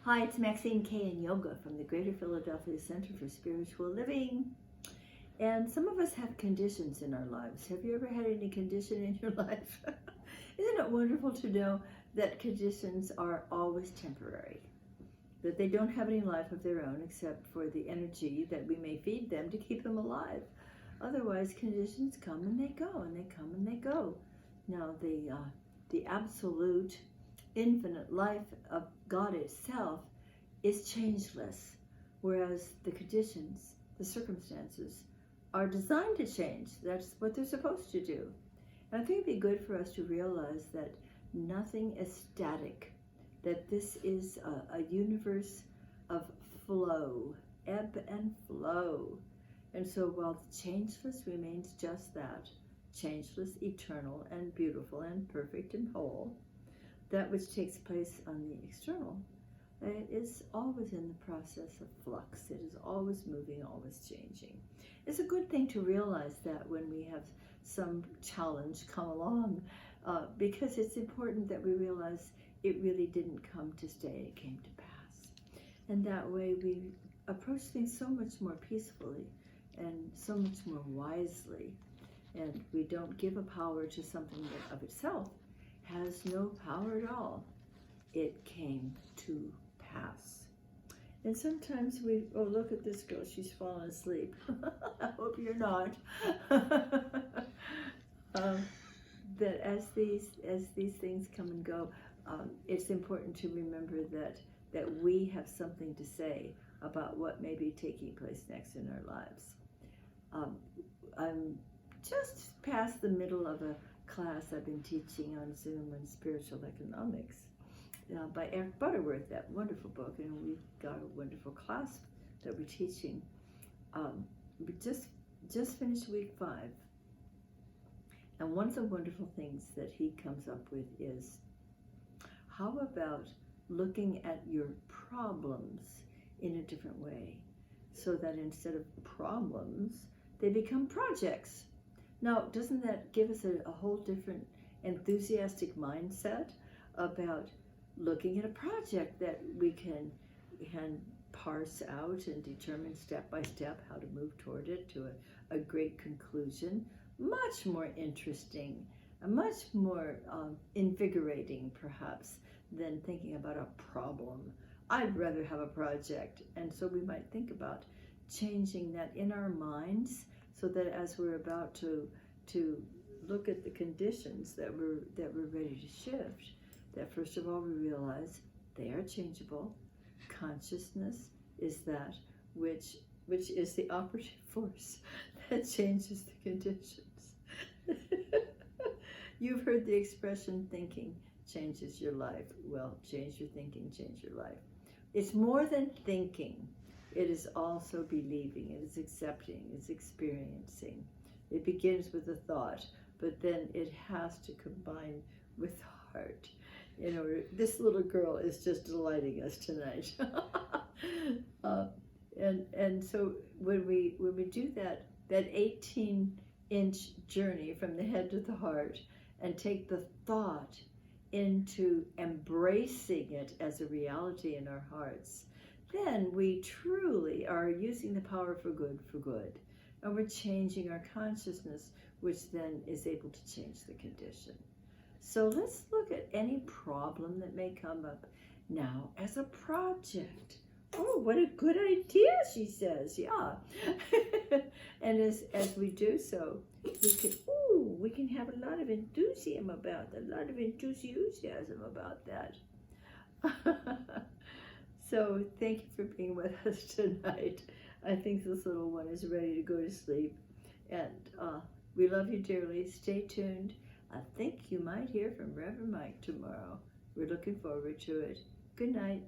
Hi, it's Maxine, Kaye and Yoga from the Greater Philadelphia Center for Spiritual Living. And some of us have conditions in our lives. Have you ever had any condition in your life? Isn't it wonderful to know that conditions are always temporary? That they don't have any life of their own except for the energy that we may feed them to keep them alive. Otherwise, conditions come and they go, and they come and they go. Now, the absolute infinite life of God itself is changeless, whereas the conditions, the circumstances, are designed to change. That's what they're supposed to do. And I think it'd be good for us to realize that nothing is static, that this is a universe of flow, ebb and flow. And so while the changeless remains just that, changeless, eternal, and beautiful, and perfect, and whole, that which takes place on the external is always in the process of flux. It is always moving, always changing. It's a good thing to realize that when we have some challenge come along, because it's important that we realize it really didn't come to stay, it came to pass. And that way we approach things so much more peacefully and so much more wisely. And we don't give a power to something that of itself has no power at all. It came to pass. And sometimes oh, look at this girl, she's fallen asleep. I hope you're not. That as these things come and go, it's important to remember that we have something to say about what may be taking place next in our lives. I'm just past the middle of a class I've been teaching on Zoom on spiritual economics by Eric Butterworth, that wonderful book, and we've got a wonderful class that we're teaching. We just finished week 5, and one of the wonderful things that he comes up with is, how about looking at your problems in a different way, so that instead of problems, they become projects. Now, doesn't that give us a whole different enthusiastic mindset about looking at a project that we can parse out and determine step by step how to move toward it to a great conclusion? Much more interesting, much more invigorating, perhaps, than thinking about a problem. I'd rather have a project. And so we might think about changing that in our minds, so that as we're about to look at the conditions that we're ready to shift, that first of all we realize they are changeable. Consciousness is that which is the operative force that changes the conditions. You've heard the expression, thinking changes your life. Well, change your thinking, change your life. It's more than thinking. It is also believing, it is accepting, it's experiencing. It begins with a thought, but then it has to combine with the heart. You know, this little girl is just delighting us tonight. And so when we do that 18-inch journey from the head to the heart, and take the thought into embracing it as a reality in our hearts, then we truly are using the power for good, and we're changing our consciousness, which then is able to change the condition. So let's look at any problem that may come up now as a project. Oh, what a good idea, she says. Yeah. And as we do so, we can have a lot of enthusiasm about that. So thank you for being with us tonight. I think this little one is ready to go to sleep. And we love you dearly. Stay tuned. I think you might hear from Reverend Mike tomorrow. We're looking forward to it. Good night.